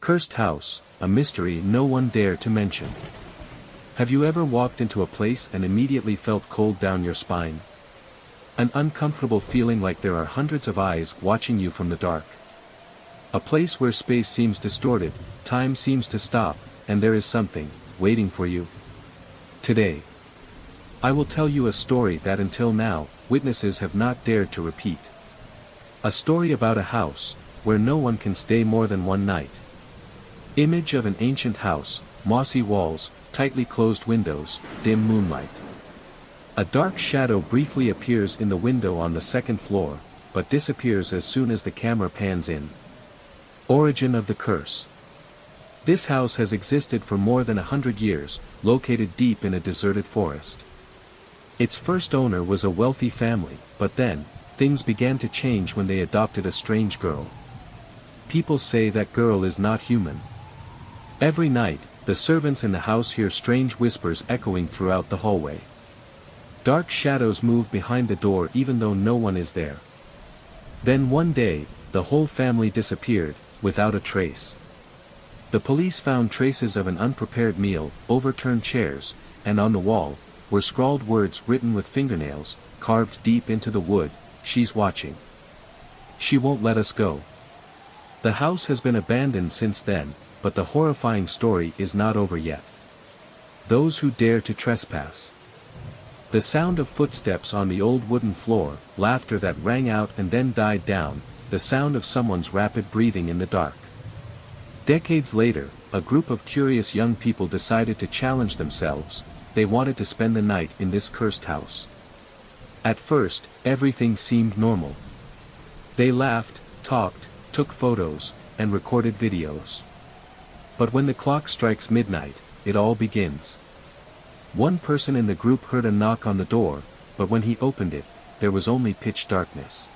Cursed house, a mystery no one dare to mention. Have you ever walked into a place and immediately felt cold down your spine? An uncomfortable feeling like there are hundreds of eyes watching you from the dark. A place where space seems distorted, time seems to stop, and there is something waiting for you. Today, I will tell you a story that until now, witnesses have not dared to repeat. A story about a house, where no one can stay more than one night. Image of an ancient house, mossy walls, tightly closed windows, dim moonlight. A dark shadow briefly appears in the window on the second floor, but disappears as soon as the camera pans in. Origin of the curse. This house has existed for more than 100 years, located deep in a deserted forest. Its first owner was a wealthy family, but then, things began to change when they adopted a strange girl. People say that girl is not human. Every night, the servants in the house hear strange whispers echoing throughout the hallway. Dark shadows move behind the door even though no one is there. Then one day, the whole family disappeared, without a trace. The police found traces of an unprepared meal, overturned chairs, and on the wall, were scrawled words written with fingernails, carved deep into the wood, "She's watching. She won't let us go." The house has been abandoned since then, but the horrifying story is not over yet. Those who dare to trespass. The sound of footsteps on the old wooden floor, laughter that rang out and then died down, the sound of someone's rapid breathing in the dark. Decades later, a group of curious young people decided to challenge themselves. They wanted to spend the night in this cursed house. At first, everything seemed normal. They laughed, talked, took photos, and recorded videos. But when the clock strikes midnight, it all begins. One person in the group heard a knock on the door, but when he opened it, there was only pitch darkness.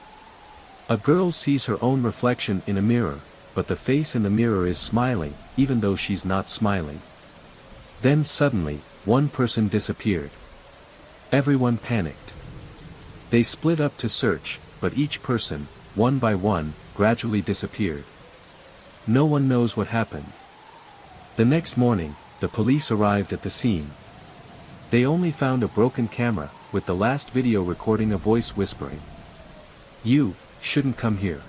A girl sees her own reflection in a mirror, but the face in the mirror is smiling, even though she's not smiling. Then suddenly, one person disappeared. Everyone panicked. They split up to search, but each person, one by one, gradually disappeared. No one knows what happened. The next morning, the police arrived at the scene. They only found a broken camera, with the last video recording a voice whispering, "You shouldn't come here."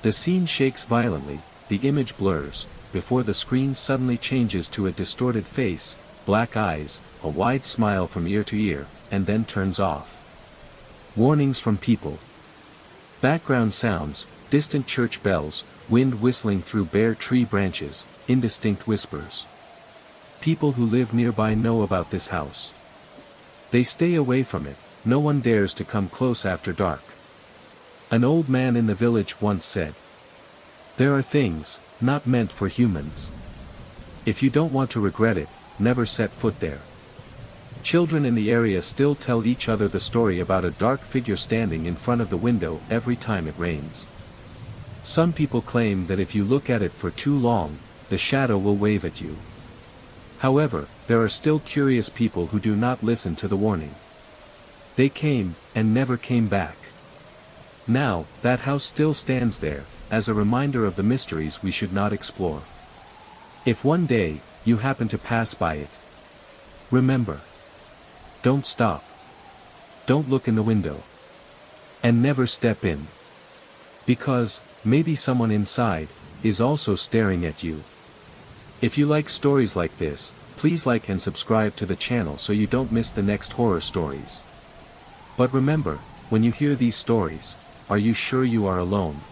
The scene shakes violently, the image blurs, before the screen suddenly changes to a distorted face, black eyes, a wide smile from ear to ear, and then turns off. Warnings from people. Background sounds, distant church bells, wind whistling through bare tree branches, indistinct whispers. People who live nearby know about this house. They stay away from it, no one dares to come close after dark. An old man in the village once said, "There are things, not meant for humans. If you don't want to regret it, never set foot there." Children in the area still tell each other the story about a dark figure standing in front of the window every time it rains. Some people claim that if you look at it for too long, the shadow will wave at you. However, there are still curious people who do not listen to the warning. They came, and never came back. Now, that house still stands there, as a reminder of the mysteries we should not explore. If one day, you happen to pass by it, remember. Don't stop. Don't look in the window. And never step in. Because, maybe someone inside, is also staring at you. If you like stories like this, please like and subscribe to the channel so you don't miss the next horror stories. But remember, when you hear these stories, are you sure you are alone?